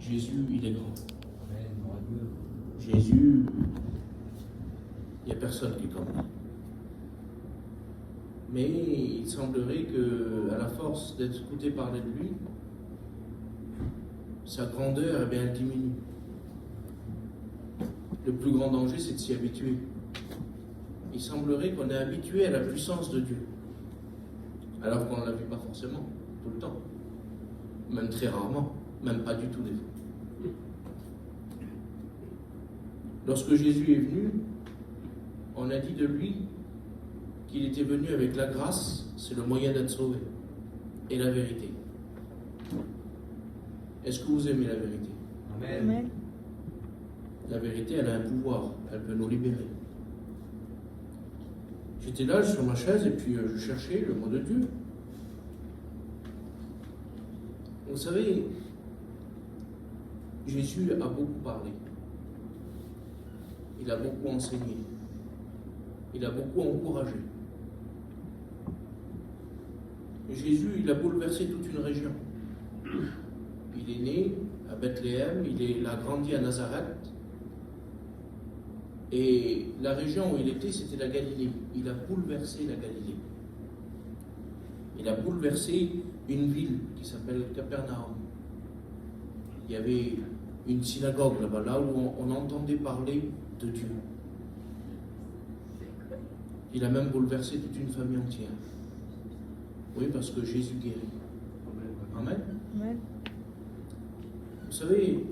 Jésus, il est grand. Jésus, il n'y a personne qui est comme lui. Mais il semblerait qu'à la force d'être écouté parler de lui, sa grandeur, eh bien, elle diminue. Le plus grand danger, c'est de s'y habituer. Il semblerait qu'on est habitué à la puissance de Dieu, alors qu'on ne la vit pas forcément, tout le temps. Même très rarement, même pas du tout des fois. Lorsque Jésus est venu, on a dit de lui qu'il était venu avec la grâce, c'est le moyen d'être sauvé, et la vérité. Est-ce que vous aimez la vérité? Amen. La vérité, elle a un pouvoir, elle peut nous libérer. J'étais là sur ma chaise et puis je cherchais le mot de Dieu. Vous savez, Jésus a beaucoup parlé. Il a beaucoup enseigné. Il a beaucoup encouragé. Jésus, il a bouleversé toute une région. Il est né à Bethléem, il a grandi à Nazareth. Et la région où il était, c'était la Galilée. Il a bouleversé la Galilée. Il a bouleversé une ville qui s'appelle Capernaum. Il y avait une synagogue là-bas, là où on entendait parler de Dieu. Il a même bouleversé toute une famille entière. Oui, parce que Jésus guérit. Amen. Amen. Vous savez,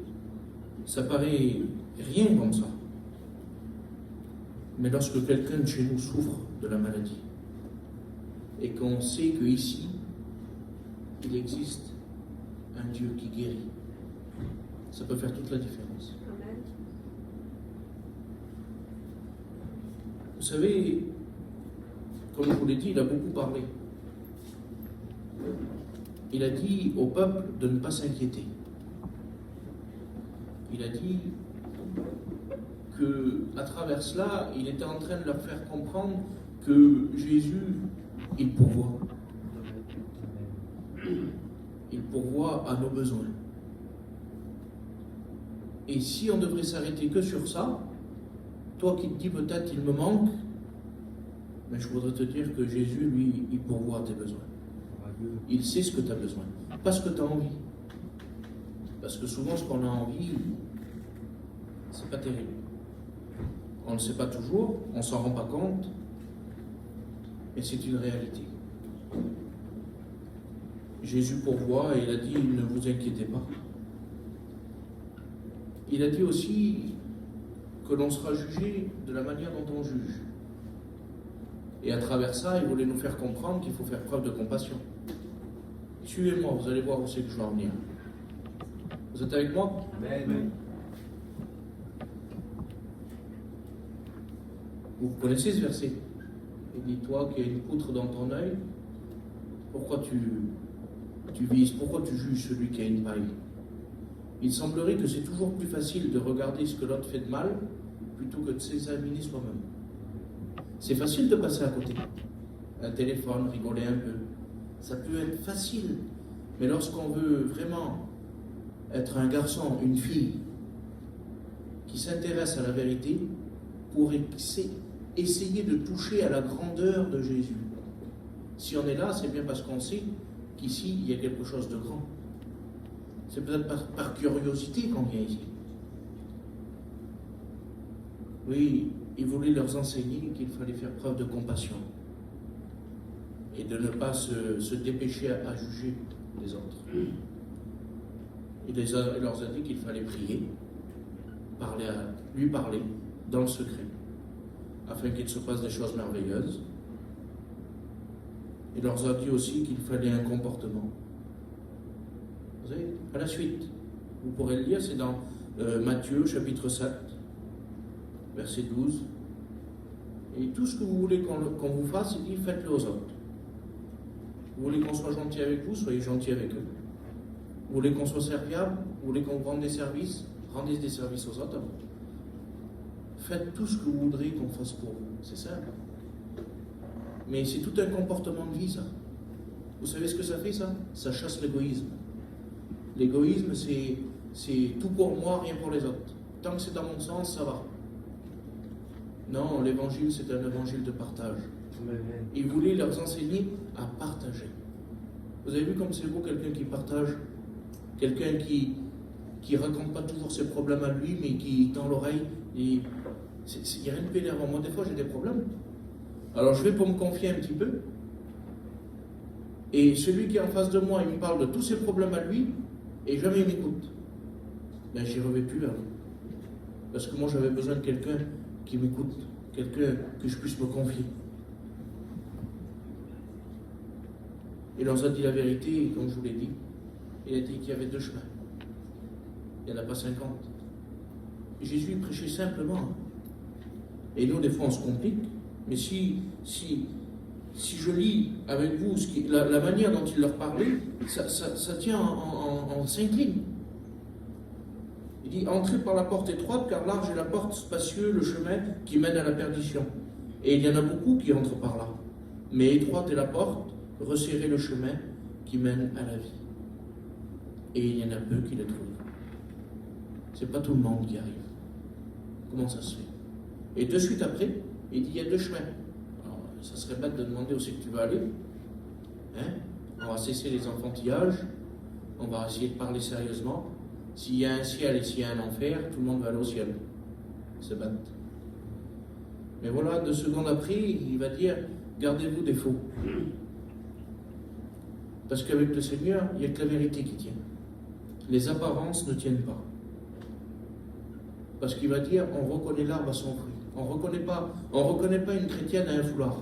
ça paraît rien comme ça. Mais lorsque quelqu'un de chez nous souffre de la maladie, et qu'on sait qu'ici, il existe un Dieu qui guérit, ça peut faire toute la différence. Amen. Vous savez, comme je vous l'ai dit, il a beaucoup parlé. Il a dit au peuple de ne pas s'inquiéter. Il a dit qu'à travers cela, il était en train de leur faire comprendre que Jésus, il pourvoit. Il pourvoit à nos besoins. Et si on devrait s'arrêter que sur ça, toi qui te dis peut-être il me manque, mais je voudrais te dire que Jésus, lui, il pourvoit à tes besoins. Il sait ce que tu as besoin, pas ce que tu as envie. Parce que souvent, ce qu'on a envie, c'est pas terrible. On ne le sait pas toujours, on ne s'en rend pas compte, mais c'est une réalité. Jésus pourvoit et il a dit, ne vous inquiétez pas. Il a dit aussi que l'on sera jugé de la manière dont on juge. Et à travers ça, il voulait nous faire comprendre qu'il faut faire preuve de compassion. Suivez-moi, vous allez voir où c'est que je vais en venir. Vous êtes avec moi? Amen. Vous connaissez ce verset? Il dit, toi qui as une poutre dans ton œil, pourquoi tu vises, pourquoi tu juges celui qui a une paille? Il semblerait que c'est toujours plus facile de regarder ce que l'autre fait de mal plutôt que de s'examiner soi-même. C'est facile de passer à côté. Un téléphone, rigoler un peu. Ça peut être facile. Mais lorsqu'on veut vraiment être un garçon, une fille qui s'intéresse à la vérité pour essayer de toucher à la grandeur de Jésus. Si on est là, c'est bien parce qu'on sait qu'ici, il y a quelque chose de grand. C'est peut-être par curiosité qu'on vient ici. Oui, il voulait leur enseigner qu'il fallait faire preuve de compassion et de ne pas se dépêcher à juger les autres. Il leur a dit qu'il fallait prier, lui parler dans le secret, afin qu'il se passe des choses merveilleuses. Il leur a dit aussi qu'il fallait un comportement. Vous savez, à la suite, vous pourrez le lire, c'est dans Matthieu chapitre 7, verset 12. Et tout ce que vous voulez qu'on vous fasse, il dit, faites-le aux autres. Vous voulez qu'on soit gentil avec vous, soyez gentil avec eux. Vous voulez qu'on soit serviable, vous voulez qu'on vous rende des services, rendez des services aux autres. Faites tout ce que vous voudrez qu'on fasse pour vous. C'est simple. Mais c'est tout un comportement de vie, ça. Vous savez ce que ça fait, ça? Ça chasse l'égoïsme. L'égoïsme, c'est tout pour moi, rien pour les autres. Tant que c'est dans mon sens, ça va. Non, l'évangile, c'est un évangile de partage. Il voulait leur enseigner à partager. Vous avez vu comme c'est beau quelqu'un qui partage, quelqu'un qui raconte pas toujours ses problèmes à lui, mais qui tend l'oreille. Il n'y a rien de plus énervant. Moi, des fois, j'ai des problèmes. Alors, je vais pour me confier un petit peu. Et celui qui est en face de moi, il me parle de tous ses problèmes à lui, et jamais il m'écoute. Ben, j'y reviens plus vers lui. Parce que moi, j'avais besoin de quelqu'un qui m'écoute, quelqu'un que je puisse me confier. Il leur a dit la vérité, et comme je vous l'ai dit, il a dit qu'il y avait 2 chemins. Il n'y en a pas 50. Et Jésus prêchait simplement. Hein. Et nous, des fois, on se complique. Mais si je lis avec vous la manière dont il leur parlait, ça tient en 5 lignes. Il dit, entrez par la porte étroite, car large est la porte, spacieux le chemin qui mène à la perdition. Et il y en a beaucoup qui entrent par là. Mais étroite est la porte, resserrez le chemin qui mène à la vie. Et il y en a peu qui le trouvent. C'est pas tout le monde qui arrive. Comment ça se fait? Et de suite après, il dit, il y a 2 chemins. Alors, ça serait bête de demander où c'est que tu vas aller. Hein? On va cesser les enfantillages. On va essayer de parler sérieusement. S'il y a un ciel et s'il y a un enfer, tout le monde va aller au ciel. C'est bête. Mais voilà, 2 secondes après, il va dire, gardez-vous des faux. Parce qu'avec le Seigneur, il n'y a que la vérité qui tient. Les apparences ne tiennent pas. Parce qu'il va dire, on reconnaît l'arbre à son fruit. On reconnaît pas une chrétienne à un foulard.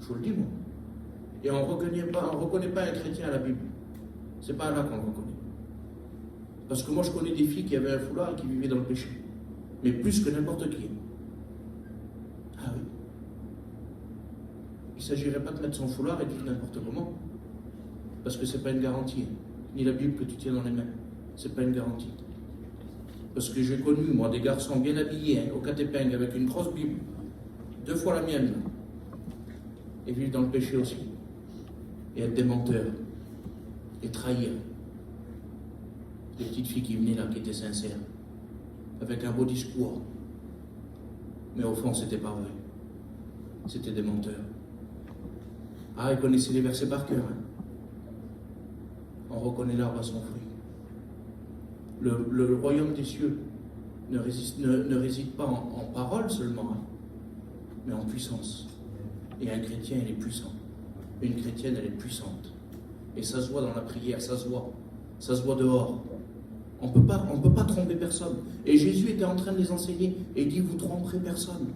Je vous le dis, moi. Et on reconnaît pas un chrétien à la Bible. C'est pas là qu'on le reconnaît. Parce que moi, je connais des filles qui avaient un foulard et qui vivaient dans le péché. Mais plus que n'importe qui. Ah oui. Il ne s'agirait pas de mettre son foulard et de vivre n'importe comment. Parce que ce n'est pas une garantie. Ni la Bible que tu tiens dans les mains. Ce n'est pas une garantie. Parce que j'ai connu, moi, des garçons bien habillés, au catéping, avec une grosse Bible, 2 fois la mienne, et vivre dans le péché aussi. Et être des menteurs. Et trahir. Des petites filles qui venaient là, qui étaient sincères. Avec un beau discours. Mais au fond, c'était pas vrai. C'était des menteurs. Ah, ils connaissaient les versets par cœur. Hein. On reconnaît l'arbre à son fruit. Le royaume des cieux ne réside pas en parole seulement, hein, mais en puissance. Et un chrétien, il est puissant. Une chrétienne, elle est puissante. Et ça se voit dans la prière, ça se voit dehors. On peut pas tromper personne. Et Jésus était en train de les enseigner et il dit, vous tromperez personne.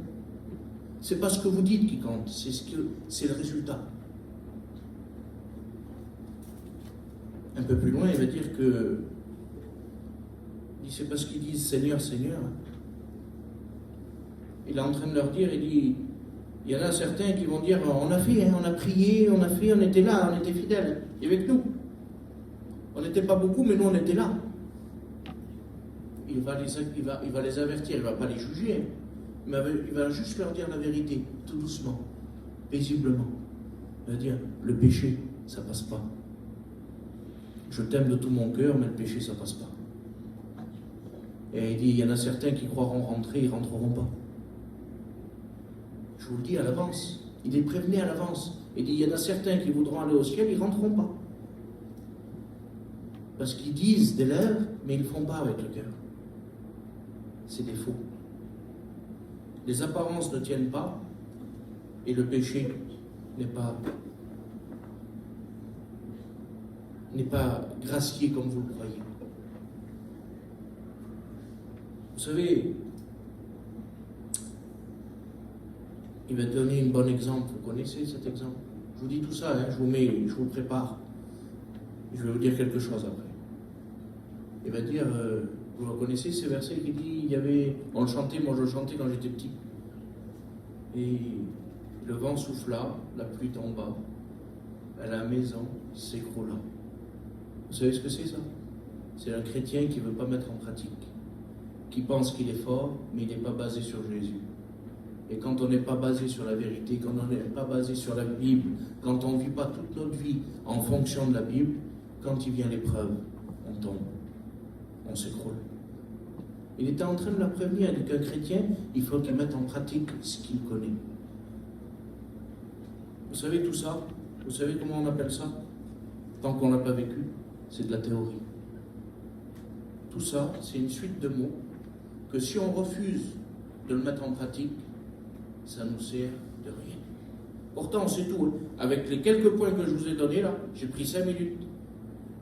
C'est pas ce que vous dites qui compte, c'est le résultat. Un peu plus loin, il va dire que c'est parce qu'ils disent Seigneur, Seigneur. Il est en train de leur dire, il dit, il y en a certains qui vont dire, on a fait, on a prié, on était là, on était fidèles, et avec nous. On n'était pas beaucoup, mais nous on était là. Il va les avertir, il ne va pas les juger, mais il va juste leur dire la vérité, tout doucement, paisiblement. Il va dire, le péché, ça passe pas. Je t'aime de tout mon cœur, mais le péché, ça passe pas. Et il dit, il y en a certains qui croiront rentrer, ils ne rentreront pas. Je vous le dis à l'avance. Il est prévenu à l'avance. Il dit, il y en a certains qui voudront aller au ciel, ils ne rentreront pas. Parce qu'ils disent des lèvres, mais ils ne le font pas avec le cœur. C'est des faux. Les apparences ne tiennent pas, et le péché n'est pas gracié comme vous le croyez. Vous savez, il va donner un bon exemple. Vous connaissez cet exemple? Je vous dis tout ça, hein, je vous prépare. Je vais vous dire quelque chose après. Il va dire, vous reconnaissez ces versets qui dit, on le chantait, moi je le chantais quand j'étais petit. Et le vent souffla, la pluie tomba, et la maison s'écroula. Vous savez ce que c'est ça? C'est un chrétien qui ne veut pas mettre en pratique, qui pense qu'il est fort, mais il n'est pas basé sur Jésus. Et quand on n'est pas basé sur la vérité, quand on n'est pas basé sur la Bible, quand on ne vit pas toute notre vie en fonction de la Bible, quand il vient l'épreuve, on tombe, on s'écroule. Il était en train de la prévenir, il dit qu'un chrétien, il faut qu'il mette en pratique ce qu'il connaît. Vous savez tout ça? Vous savez comment on appelle ça? Tant qu'on ne l'a pas vécu, c'est de la théorie. Tout ça, c'est une suite de mots que si on refuse de le mettre en pratique, ça nous sert de rien. Pourtant, c'est tout. Avec les quelques points que je vous ai donnés là, j'ai pris 5 minutes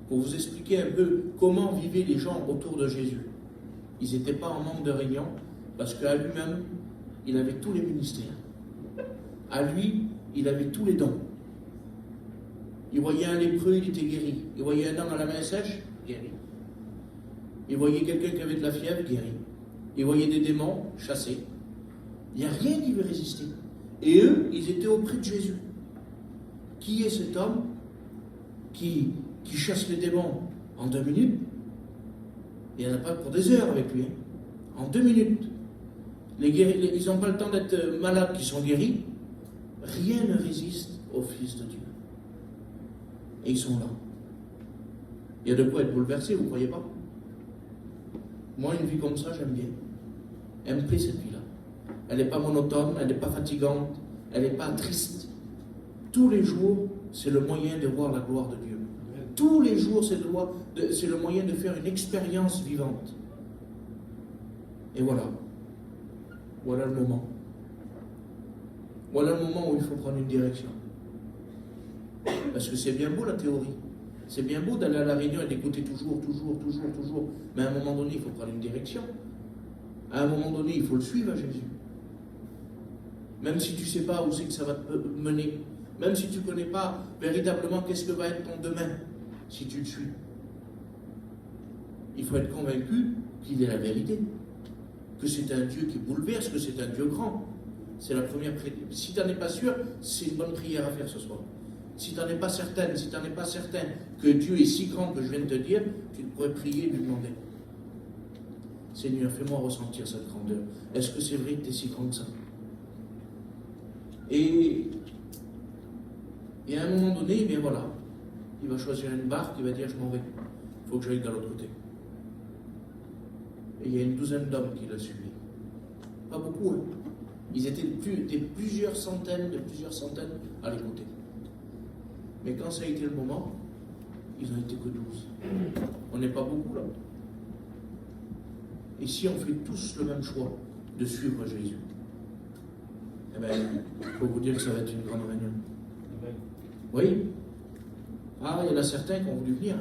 pour vous expliquer un peu comment vivaient les gens autour de Jésus. Ils n'étaient pas en manque de réunion, parce qu'à lui-même, il avait tous les ministères. À lui, il avait tous les dons. Il voyait un lépreux, il était guéri. Il voyait un homme à la main sèche, guéri. Il voyait quelqu'un qui avait de la fièvre, guéri. Il voyait des démons, chassés. Il n'y a rien qui veut résister. Et eux, ils étaient auprès de Jésus. Qui est cet homme qui chasse les démons en 2 minutes? Il n'y en a pas pour des heures avec lui. En 2 minutes. Ils n'ont pas le temps d'être malades qui sont guéris. Rien ne résiste au Fils de Dieu. Et ils sont là. Il y a de quoi être bouleversé, vous ne croyez pas? Moi, une vie comme ça, j'aime bien. Elle me plaît, cette vie-là. Elle n'est pas monotone, elle n'est pas fatigante, elle n'est pas triste. Tous les jours, c'est le moyen de voir la gloire de Dieu. Tous les jours, c'est le moyen de faire une expérience vivante. Et voilà. Voilà le moment. Voilà le moment où il faut prendre une direction. Parce que c'est bien beau la théorie. C'est bien beau d'aller à la réunion et d'écouter toujours. Mais à un moment donné, il faut prendre une direction. À un moment donné, il faut le suivre à Jésus. Même si tu ne sais pas où c'est que ça va te mener. Même si tu ne connais pas véritablement qu'est-ce que va être ton demain, si tu le suis. Il faut être convaincu qu'il est la vérité. Que c'est un Dieu qui bouleverse, que c'est un Dieu grand. C'est la première prière. Si tu n'en es pas sûr, c'est une bonne prière à faire ce soir. Si tu n'en es pas certaine, si tu n'en es pas certain que Dieu est si grand que je viens de te dire, tu pourrais prier et lui demander. Seigneur, fais-moi ressentir cette grandeur. Est-ce que c'est vrai que tu es si grand que ça? Et à un moment donné, eh bien voilà, il va choisir une barque, il va dire je m'en vais. Il faut que j'aille de l'autre côté. Et il y a une douzaine d'hommes qui l'a suivi. Pas beaucoup, hein. Ils étaient plusieurs centaines à l'écouter. Mais quand ça a été le moment, ils n'ont été que 12. On n'est pas beaucoup là. Et si on fait tous le même choix de suivre Jésus, eh bien, il faut vous dire que ça va être une grande réunion. Oui. Ah, il y en a certains qui ont voulu venir.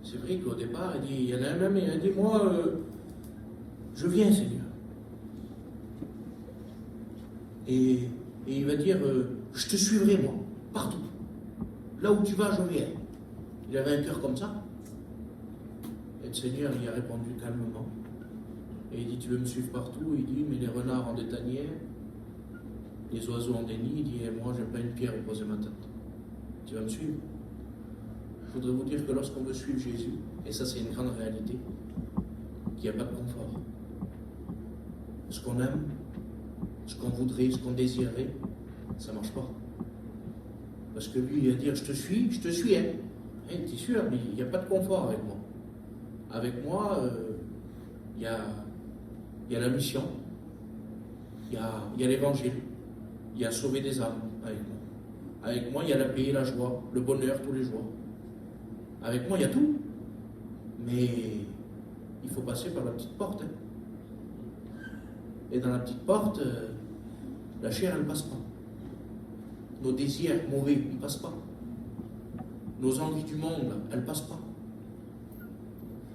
C'est vrai qu'au départ, il y en a un même, il a dit, moi, je viens, Seigneur. Et il va dire, je te suivrai, moi, partout. Là où tu vas, je viens. Il avait un cœur comme ça. Et le Seigneur, il a répondu calmement. Et il dit, tu veux me suivre partout? Il dit, mais les renards ont des tanières, les oiseaux ont des nids. Il dit, moi, je n'ai pas une pierre où poser ma tête. Tu vas me suivre? Je voudrais vous dire que lorsqu'on veut suivre Jésus, et ça c'est une grande réalité, qu'il n'y a pas de confort. Ce qu'on aime, ce qu'on voudrait, ce qu'on désirerait, ça ne marche pas. Parce que lui, il va dire, je te suis, hein. Hey, tu es sûr, mais il n'y a pas de confort avec moi. Avec moi, il y a la mission, il y a l'évangile, il y a sauver des âmes avec moi. Avec moi, il y a la paix, la joie, le bonheur tous les jours. Avec moi, il y a tout. Mais il faut passer par la petite porte. Hein. Et dans la petite porte, la chair, elle ne passe pas. Nos désirs mauvais, ils ne passent pas. Nos envies du monde, elles ne passent pas.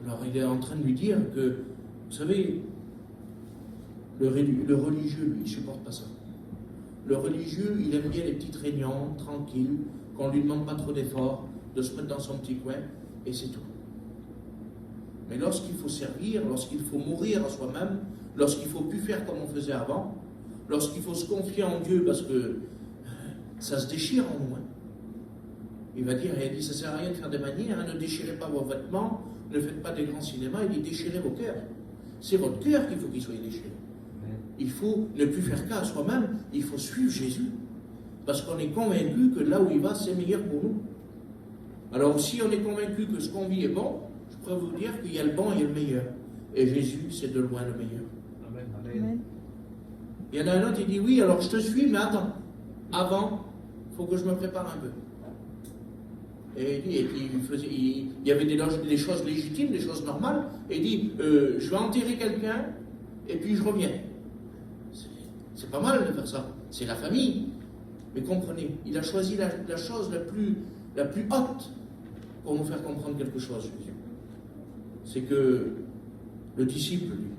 Alors il est en train de lui dire que, vous savez, le religieux, lui, il ne supporte pas ça. Le religieux, il aime bien les petites réunions, tranquilles, qu'on ne lui demande pas trop d'efforts, de se mettre dans son petit coin, et c'est tout. Mais lorsqu'il faut servir, lorsqu'il faut mourir à soi-même, lorsqu'il ne faut plus faire comme on faisait avant, lorsqu'il faut se confier en Dieu parce que ça se déchire en nous. Hein. Il va dire, il dit, ça ne sert à rien de faire des manières, hein, ne déchirez pas vos vêtements, ne faites pas des grands cinémas, il dit, déchirez vos cœurs. C'est votre cœur qu'il faut qu'il soit déchiré. Il faut ne plus faire cas à soi-même, il faut suivre Jésus. Parce qu'on est convaincu que là où il va, c'est meilleur pour nous. Alors si on est convaincu que ce qu'on vit est bon, je pourrais vous dire qu'il y a le bon et le meilleur. Et Jésus, c'est de loin le meilleur. Amen. Il y en a un autre, il dit oui, alors je te suis, mais attends. Avant, il faut que je me prépare un peu. Et il y avait des choses légitimes, des choses normales. Et il dit, je vais enterrer quelqu'un, et puis je reviens. C'est pas mal de faire ça. C'est la famille. Mais comprenez, il a choisi la chose la plus haute pour nous faire comprendre quelque chose, Jésus. C'est que le disciple, lui,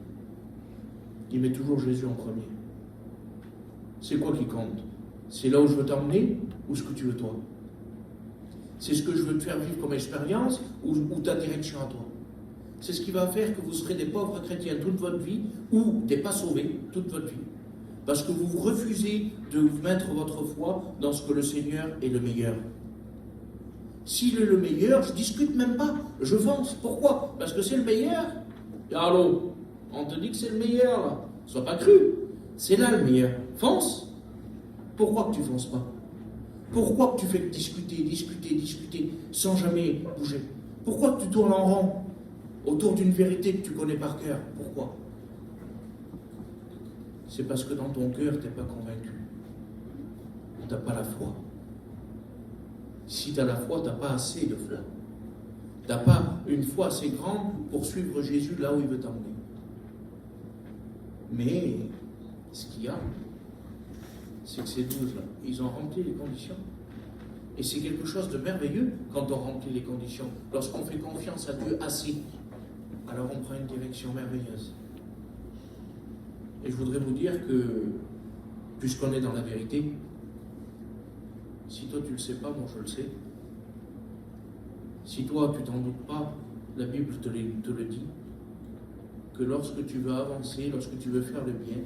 il met toujours Jésus en premier. C'est quoi qui compte? C'est là où je veux t'emmener ou ce que tu veux toi? C'est ce que je veux te faire vivre comme expérience ou ta direction à toi? C'est ce qui va faire que vous serez des pauvres chrétiens toute votre vie ou des pas sauvés toute votre vie. Parce que vous refusez de mettre votre foi dans ce que le Seigneur est le meilleur. S'il est le meilleur, je ne discute même pas, je fonce. Pourquoi? Parce que c'est le meilleur. Et allô, on te dit que c'est le meilleur là. Sois pas cru. C'est là le meilleur. Fonce. Pourquoi que tu ne fonces pas? Pourquoi que tu fais que discuter, sans jamais bouger? Pourquoi que tu tournes en rond autour d'une vérité que tu connais par cœur? Pourquoi? C'est parce que dans ton cœur, tu n'es pas convaincu. Tu n'as pas la foi. Si tu as la foi, tu n'as pas assez de foi. Tu n'as pas une foi assez grande pour suivre Jésus là où il veut t'emmener. Mais ce qu'il y a, c'est que ces 12-là, ils ont rempli les conditions. Et c'est quelque chose de merveilleux quand on remplit les conditions. Lorsqu'on fait confiance à Dieu assez, alors on prend une direction merveilleuse. Et je voudrais vous dire que, puisqu'on est dans la vérité, si toi tu ne le sais pas, moi je le sais. Si toi tu t'en doutes pas, la Bible te le dit, que lorsque tu veux avancer, lorsque tu veux faire le bien,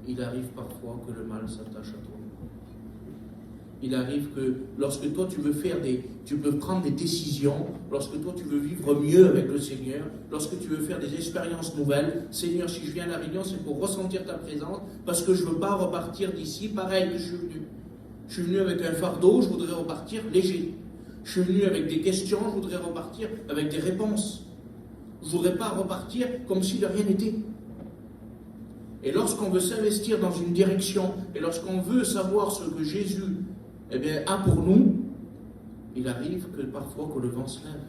il arrive parfois que le mal s'attache à toi. Il arrive que lorsque toi tu veux prendre des décisions, lorsque toi tu veux vivre mieux avec le Seigneur, lorsque tu veux faire des expériences nouvelles, Seigneur, si je viens à la réunion, c'est pour ressentir ta présence, parce que je ne veux pas repartir d'ici pareil que je suis venu. Je suis venu avec un fardeau, je voudrais repartir léger. Je suis venu avec des questions, je voudrais repartir avec des réponses. Je ne voudrais pas repartir comme si de rien n'était. Et lorsqu'on veut s'investir dans une direction, et lorsqu'on veut savoir ce que Jésus a pour nous, il arrive que parfois que le vent se lève.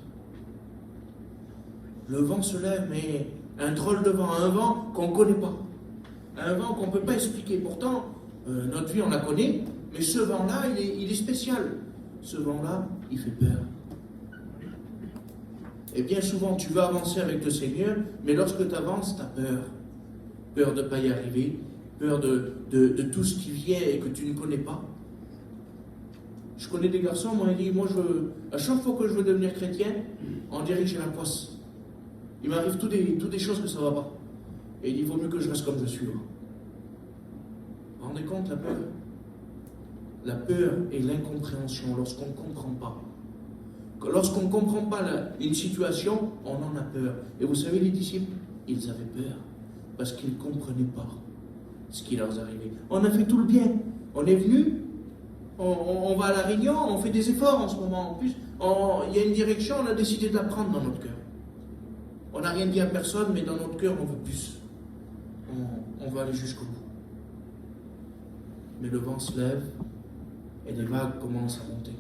Le vent se lève, mais un drôle de vent, un vent qu'on ne connaît pas. Un vent qu'on ne peut pas expliquer. Pourtant, notre vie on la connaît, mais ce vent-là, il est spécial. Ce vent-là, il fait peur. Et bien souvent, tu veux avancer avec le Seigneur, mais lorsque tu avances, tu as peur. Peur de ne pas y arriver, peur de tout ce qui vient et que tu ne connais pas. Je connais des garçons, moi, ils disent, à chaque fois que je veux devenir chrétien, on dirait que j'ai la poisse. Il m'arrive toutes des choses que ça ne va pas. Et il dit, il vaut mieux que je reste comme je suis. Vous vous rendez compte, la peur? La peur et l'incompréhension, lorsqu'on ne comprend pas. Lorsqu'on ne comprend pas une situation, on en a peur. Et vous savez, les disciples, ils avaient peur. Parce qu'ils ne comprenaient pas ce qui leur arrivait. On a fait tout le bien. On est venu, on va à la réunion, on fait des efforts en ce moment. En plus, il y a une direction, on a décidé d'apprendre dans notre cœur. On n'a rien dit à personne, mais dans notre cœur, on veut plus. On va aller jusqu'au bout. Mais le vent se lève et les vagues commencent à monter.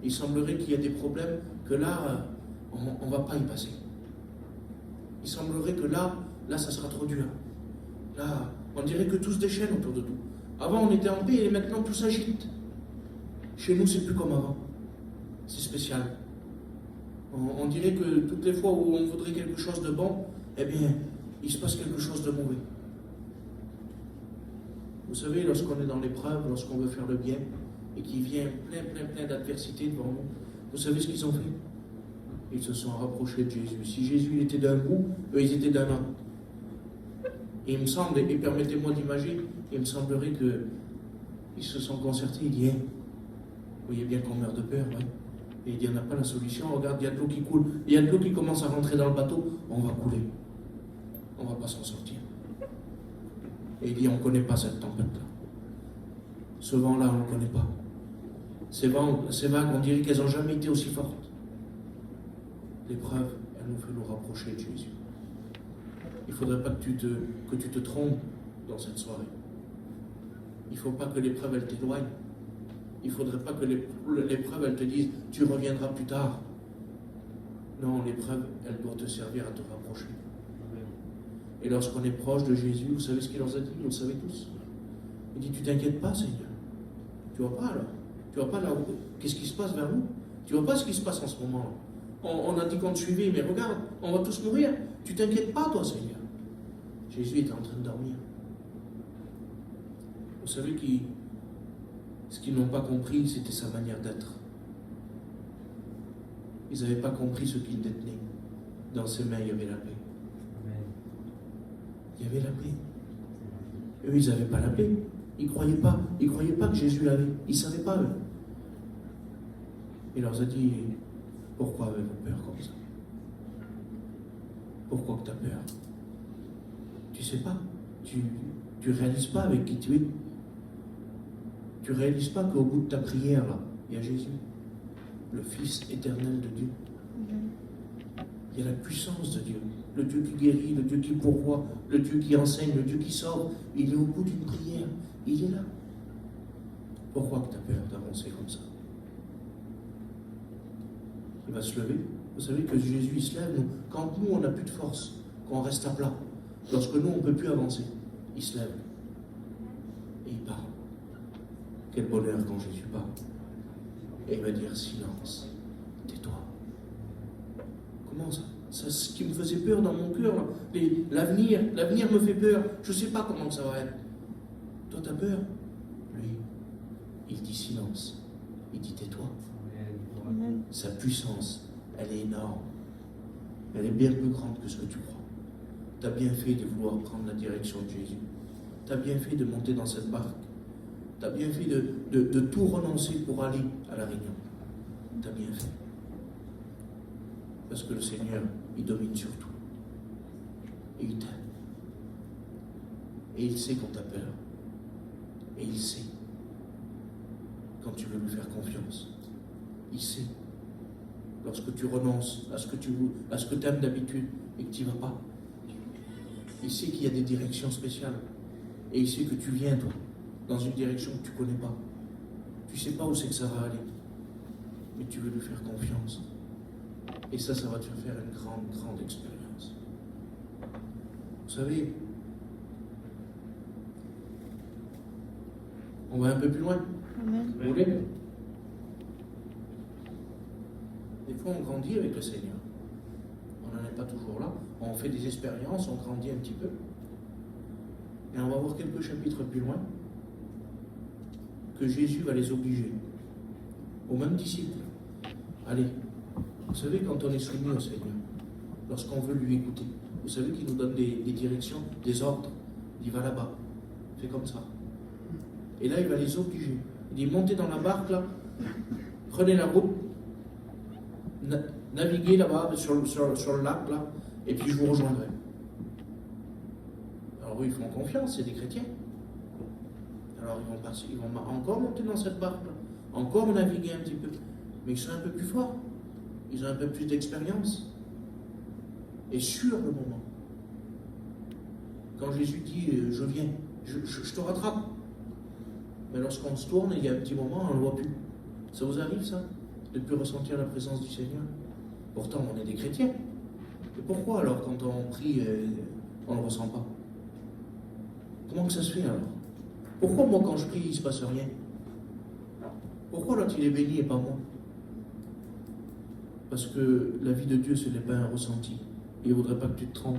Il semblerait qu'il y a des problèmes que là, on ne va pas y passer. Il semblerait que là, ça sera trop dur. Là, on dirait que tout se déchaîne autour de nous. Avant, on était en paix et maintenant, tout s'agite. Chez nous, c'est plus comme avant. C'est spécial. On dirait que toutes les fois où on voudrait quelque chose de bon, eh bien, il se passe quelque chose de mauvais. Vous savez, lorsqu'on est dans l'épreuve, lorsqu'on veut faire le bien, et qu'il vient plein d'adversités devant nous, vous savez ce qu'ils ont fait? Ils se sont rapprochés de Jésus. Si Jésus il était d'un bout, eux ils étaient d'un autre. Et il me semble, et permettez-moi d'imaginer, il me semblerait qu'ils se sont concertés, il dit, vous voyez bien qu'on meurt de peur, ouais. Et il dit, il n'y en a pas la solution, regarde, il y a de l'eau qui coule, il y a de l'eau qui commence à rentrer dans le bateau, on va couler. On ne va pas s'en sortir. Et il dit, on ne connaît pas cette tempête-là. Ce vent-là, on ne le connaît pas. Ces vagues, on dirait qu'elles n'ont jamais été aussi fortes. L'épreuve, elle nous fait nous rapprocher de Jésus. Il ne faudrait pas que tu te trompes dans cette soirée. Il ne faut pas que l'épreuve, elle t'éloigne. Il ne faudrait pas que l'épreuve, elle te dise « tu reviendras plus tard ». Non, l'épreuve, elle doit te servir à te rapprocher. Et lorsqu'on est proche de Jésus, vous savez ce qu'il leur a dit, vous le savez tous. Il dit « tu t'inquiètes pas, Seigneur. Tu ne vois pas là. Tu ne vois pas là où. Qu'est-ce qui se passe vers nous? Tu ne vois pas ce qui se passe en ce moment-là. On a dit qu'on te suivait, mais regarde, on va tous mourir. Tu t'inquiètes pas, toi, Seigneur. » Jésus était en train de dormir. Vous savez ce qu'ils n'ont pas compris, c'était sa manière d'être. Ils n'avaient pas compris ce qu'il détenait. Dans ses mains, il y avait la paix. Il y avait la paix. Eux, ils n'avaient pas la paix. Ils ne croyaient pas. Ils ne croyaient pas que Jésus l'avait. Ils ne savaient pas, eux. Il leur a dit, pourquoi avez-vous peur comme ça? Pourquoi que tu as peur? Tu ne sais pas. Tu ne réalises pas avec qui tu es. Tu ne réalises pas qu'au bout de ta prière, là, il y a Jésus, le Fils éternel de Dieu. Il y a la puissance de Dieu, le Dieu qui guérit, le Dieu qui pourvoit, le Dieu qui enseigne, le Dieu qui sauve. Il est au bout d'une prière, il est là. Pourquoi que tu as peur d'avancer comme ça? Il va se lever. Vous savez que Jésus, il se lève, quand nous, on n'a plus de force, qu'on reste à plat, lorsque nous, on ne peut plus avancer, il se lève et il parle. Quel bonheur quand Jésus parle. Et il va dire, silence, tais-toi. Comment ça? C'est ce qui me faisait peur dans mon cœur. L'avenir me fait peur. Je ne sais pas comment ça va être. Toi, tu as peur? Lui, il dit silence. Il dit tais-toi. Sa puissance, elle est énorme. Elle est bien plus grande que ce que tu crois. Tu as bien fait de vouloir prendre la direction de Jésus. Tu as bien fait de monter dans cette barque. Tu as bien fait de tout renoncer pour aller à la réunion. Tu as bien fait. Parce que le Seigneur, il domine sur tout. Et il t'aime. Et il sait quand tu as peur. Et il sait quand tu veux lui faire confiance. Il sait. Lorsque tu renonces à ce que tu aimes d'habitude et que tu n'y vas pas. Il sait qu'il y a des directions spéciales. Et il sait que tu viens, toi, dans une direction que tu ne connais pas. Tu ne sais pas où c'est que ça va aller. Mais tu veux lui faire confiance. Et ça va te faire une grande, grande expérience. Vous savez, on va un peu plus loin. Amen. Vous voulez? Des fois, on grandit avec le Seigneur. On n'en est pas toujours là. On fait des expériences, on grandit un petit peu. Et on va voir quelques chapitres plus loin que Jésus va les obliger, aux mêmes disciples. Allez, vous savez, quand on est soumis au Seigneur, lorsqu'on veut lui écouter, vous savez qu'il nous donne des directions, des ordres. Il dit, va là-bas, fais comme ça. Et là, il va les obliger. Il dit, montez dans la barque, là, prenez la route, naviguez là-bas, sur le lac, là, et puis je vous rejoindrai. Alors eux, ils font confiance, c'est des chrétiens. Alors ils vont encore monter dans cette barque-là, encore naviguer un petit peu, mais ils sont un peu plus forts, ils ont un peu plus d'expérience. Et sur le moment, quand Jésus dit je viens, je te rattrape, mais lorsqu'on se tourne, il y a un petit moment, on ne le voit plus. Ça vous arrive ça, de ne plus ressentir la présence du Seigneur? Pourtant, on est des chrétiens. Et pourquoi alors, quand on prie, on ne le ressent pas? Comment que ça se fait alors? Pourquoi moi, quand je prie, il ne se passe rien? Pourquoi l'autre, il est béni et pas moi? Parce que la vie de Dieu, ce n'est pas un ressenti. Il ne voudrait pas que tu te trompes.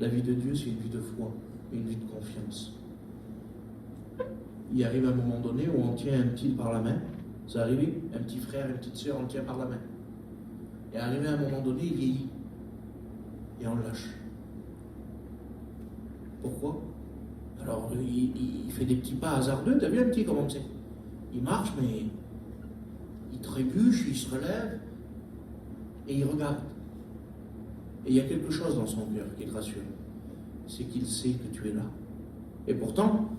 La vie de Dieu, c'est une vie de foi, une vie de confiance. Il arrive un moment donné où on tient un petit par la main. Ça arrive, un petit frère, une petite sœur, on le tient par la main. Et arrivé à un moment donné, il vieillit. Et on le lâche. Pourquoi? Alors, il fait des petits pas hasardeux. T'as vu un petit comment c'est? Il marche, mais il trébuche, il se relève, et il regarde. Et il y a quelque chose dans son cœur qui le rassure. C'est qu'il sait que tu es là. Et pourtant,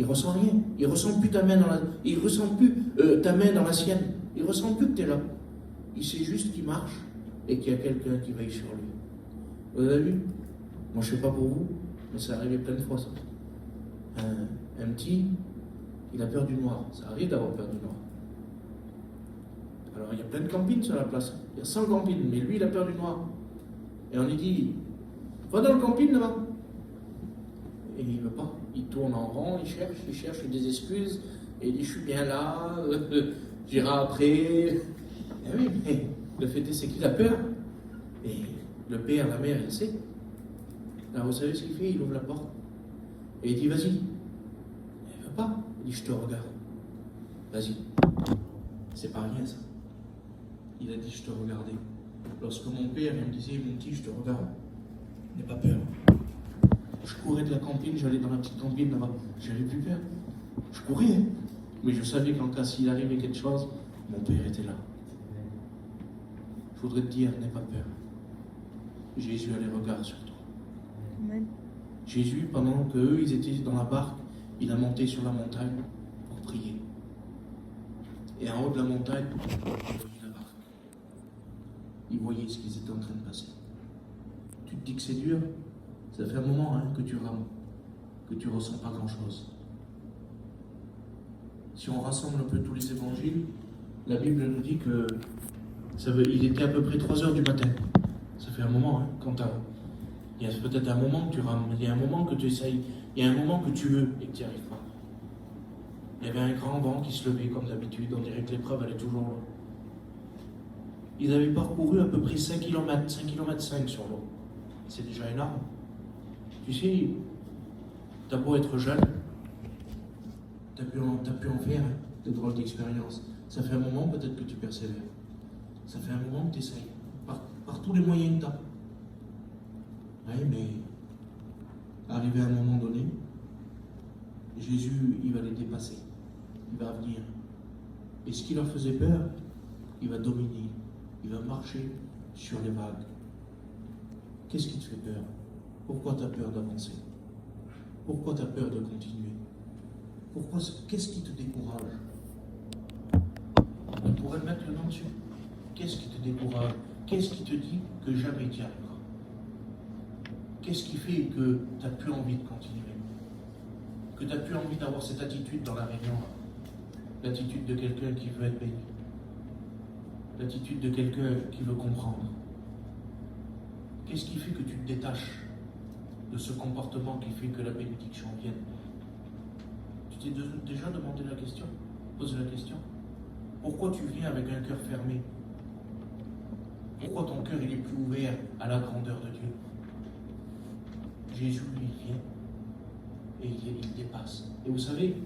il ressent rien. Il ressent plus ta main il ressent plus ta main dans la sienne. Il ressent plus que tu es là. Il sait juste qu'il marche et qu'il y a quelqu'un qui veille sur lui. Vous avez vu? Moi, je ne sais pas pour vous, mais ça arrivé plein de fois, ça. Un petit, il a peur du noir. Ça arrive d'avoir peur du noir. Alors, il y a plein de campines sur la place. Il y a 100 campines, mais lui, il a peur du noir. Et on lui dit, va dans le campine là-bas. Et il ne veut pas. Il tourne en rond, il cherche des excuses. Et il dit, je suis bien là, j'irai après. Et oui, mais le fait est, c'est qu'il a peur. Et le père, la mère, il sait. Alors, vous savez ce qu'il fait? Il ouvre la porte. Et il dit, vas-y. Il ne veut pas. Il dit, je te regarde. Vas-y. C'est pas rien, ça. Il a dit, je te regardais. Lorsque mon père il me disait, mon petit, je te regarde, n'aie pas peur. Je courais de la campine, j'allais dans la petite campine là-bas. J'avais plus peur. Je courais, hein. Mais je savais qu'en cas s'il arrivait quelque chose, mon père était là. Je voudrais te dire, n'aie pas peur. Jésus a les regards sur toi. Amen. Jésus, pendant qu'eux, ils étaient dans la barque, il a monté sur la montagne pour prier. Et en haut de la montagne, il voyait la barque. Il voyait ce qu'ils étaient en train de passer. Tu te dis que c'est dur? Ça fait un moment que tu rames, que tu ne ressens pas grand-chose. Si on rassemble un peu tous les évangiles, la Bible nous dit que il était à peu près 3 heures du matin. Ça fait un moment, il y a peut-être un moment que tu rames, il y a un moment que tu essayes, il y a un moment que tu veux et que tu n'y arrives pas. Il y avait un grand vent qui se levait comme d'habitude, on dirait que l'épreuve elle est toujours là. Ils avaient parcouru à peu près 5 km, 5 km sur l'eau. C'est déjà énorme. Tu sais, t'as beau être jeune, t'as pu en faire de drôles d'expériences. Ça fait un moment peut-être que tu persévères. Ça fait un moment que tu essayes, par tous les moyens que tu as. Oui, mais arrivé à un moment donné, Jésus, il va les dépasser. Il va venir. Et ce qui leur faisait peur, il va dominer. Il va marcher sur les vagues. Qu'est-ce qui te fait peur? Pourquoi tu as peur d'avancer? Pourquoi tu as peur de continuer? Qu'est-ce qui te décourage? On pourrait le mettre le nom dessus. Qu'est-ce qui te décourage? Qu'est-ce qui te dit que jamais tu y arriveras? Qu'est-ce qui fait que tu n'as plus envie de continuer? Que tu n'as plus envie d'avoir cette attitude dans la réunion? L'attitude de quelqu'un qui veut être béni. L'attitude de quelqu'un qui veut comprendre. Qu'est-ce qui fait que tu te détaches de ce comportement qui fait que la bénédiction vienne? Tu t'es déjà demandé la question? Pose la question. Pourquoi tu viens avec un cœur fermé? Pourquoi ton cœur il est plus ouvert à la grandeur de Dieu? Jésus, lui, il vient et il dépasse. Et vous savez,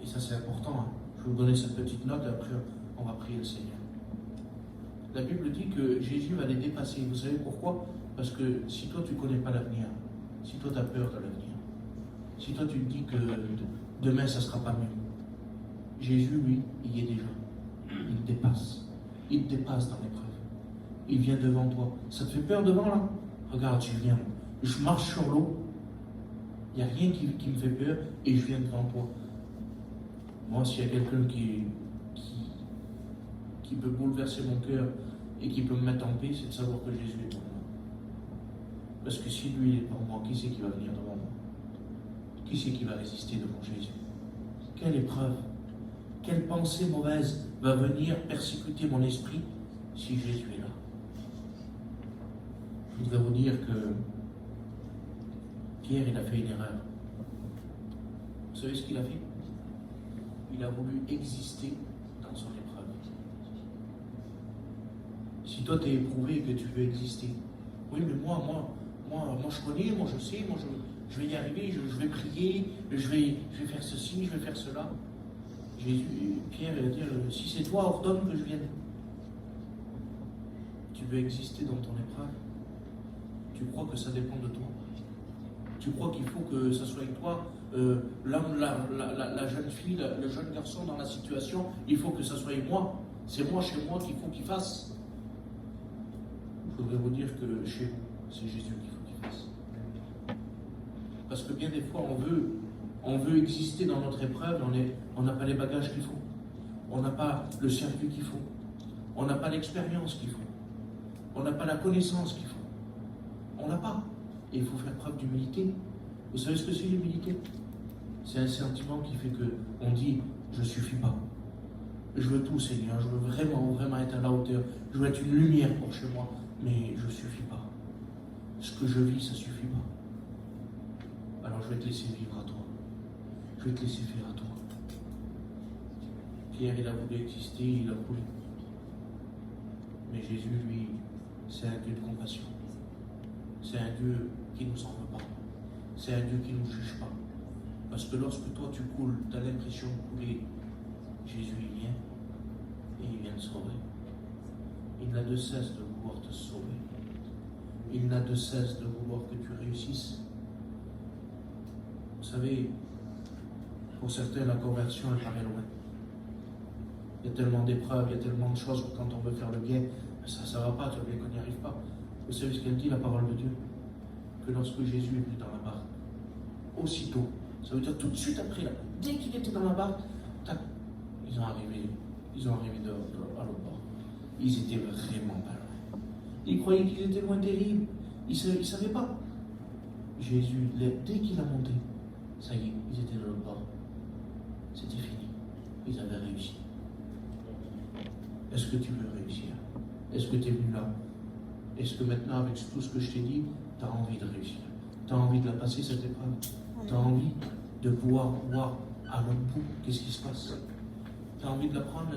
et ça c'est important, je vais vous donner cette petite note et après on va prier le Seigneur. La Bible dit que Jésus va les dépasser. Vous savez pourquoi? Parce que si toi tu ne connais pas l'avenir, si toi tu as peur de l'avenir, si toi tu te dis que demain ça ne sera pas mieux, Jésus, lui, il y est déjà. Il te dépasse. Il te dépasse dans l'épreuve. Il vient devant toi. Ça te fait peur devant là? Regarde, je viens. Je marche sur l'eau. Il n'y a rien qui me fait peur et je viens devant toi. Moi, s'il y a quelqu'un qui peut bouleverser mon cœur et qui peut me mettre en paix, c'est de savoir que Jésus est pour moi. Parce que si lui il est pour moi, qui c'est qui va venir devant moi? Qui c'est qui va résister devant Jésus? Quelle épreuve, quelle pensée mauvaise va venir persécuter mon esprit si Jésus est là? Je voudrais vous dire que Pierre, il a fait une erreur. Vous savez ce qu'il a fait? Il a voulu exister dans son épreuve. Si toi t'es éprouvé et que tu veux exister, oui mais moi je connais, moi je sais, moi je vais y arriver, je vais prier, je vais faire ceci, je vais faire cela. Pierre il va dire, si c'est toi, ordonne que je vienne. Tu veux exister dans ton épreuve? Tu crois que ça dépend de toi? Tu crois qu'il faut que ça soit avec toi, l'homme, la jeune fille, le jeune garçon dans la situation, il faut que ça soit avec moi? C'est moi, chez moi, qu'il faut qu'il fasse? Je voudrais vous dire que chez vous, c'est Jésus qu'il faut qu'il fasse. Parce que bien des fois, on veut On veut exister dans notre épreuve, on n'a pas les bagages qu'il faut. On n'a pas le circuit qu'il faut. On n'a pas l'expérience qu'il faut. On n'a pas la connaissance qu'il faut. On n'a pas. Et il faut faire preuve d'humilité. Vous savez ce que c'est l'humilité? C'est un sentiment qui fait qu'on dit « je ne suffis pas ». Je veux tout, Seigneur. Je veux vraiment être à la hauteur. Je veux être une lumière pour chez moi. Mais je ne suffis pas. Ce que je vis, ça ne suffit pas. Alors je vais te laisser vivre à toi. Je vais te laisser faire à toi. Pierre, il a voulu exister, il a coulé. Mais Jésus, lui, c'est un Dieu de compassion. C'est un Dieu qui ne nous en veut pas. C'est un Dieu qui ne nous juge pas. Parce que lorsque toi tu coules, tu as l'impression de couler, Jésus il vient et il vient te sauver. Il n'a de cesse de vouloir te sauver. Il n'a de cesse de vouloir que tu réussisses. Vous savez, pour certains, la conversion, elle paraît loin. Il y a tellement d'épreuves, il y a tellement de choses que quand on veut faire le bien, ça ne va pas, tu vois bien qu'on n'y arrive pas. Vous savez ce qu'elle dit, la parole de Dieu? Que lorsque Jésus est venu dans la barque, aussitôt, ça veut dire tout de suite après, là, dès qu'il était dans la barque, tac, ils ont arrivé à l'autre bord. Ils étaient vraiment pas loin. Ils croyaient qu'ils étaient loin terribles. Ils ne savaient pas. Jésus, dès qu'il a monté, ça y est, ils étaient de l'autre bord. C'était fini. Ils avaient réussi. Est-ce que tu veux réussir? Est-ce que tu es venu là? Est-ce que maintenant, avec tout ce que je t'ai dit, tu as envie de réussir? Tu as envie de la passer, cette épreuve? Tu as envie de pouvoir voir à l'autre bout qu'est-ce qui se passe? Tu as envie de la prendre,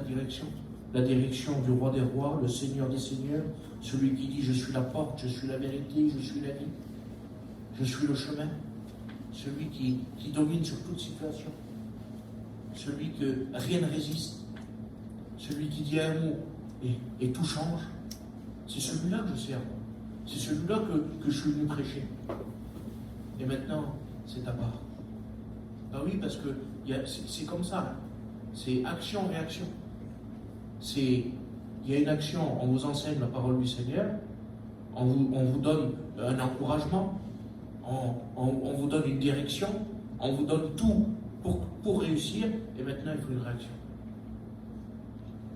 la direction du roi des rois, le Seigneur des seigneurs, celui qui dit je suis la porte, je suis la vérité, je suis la vie, je suis le chemin, celui qui domine sur toute situation, celui que rien ne résiste, celui qui dit un mot et tout change. C'est celui-là que je sers. C'est celui-là que je suis venu prêcher. Et maintenant, c'est ta part. Ben oui, parce que c'est comme ça. C'est action-réaction. Il y a une action, on vous enseigne la parole du Seigneur, on vous donne un encouragement, on vous donne une direction, on vous donne tout pour réussir, et maintenant il faut une réaction.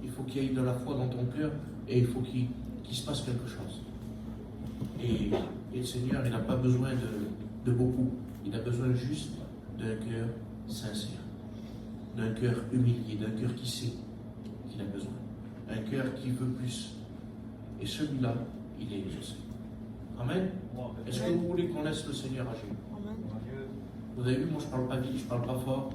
Il faut qu'il y ait de la foi dans ton cœur, et il faut qu'il se passe quelque chose. Et le Seigneur, il n'a pas besoin de beaucoup, il a besoin juste d'un cœur sincère, d'un cœur humilié, d'un cœur qui sait qu'il a besoin, un cœur qui veut plus. Et celui-là, il est exaucé. Amen. Est-ce que vous voulez qu'on laisse le Seigneur agir? Amen. Vous avez vu, moi je ne parle pas vite, je ne parle pas fort.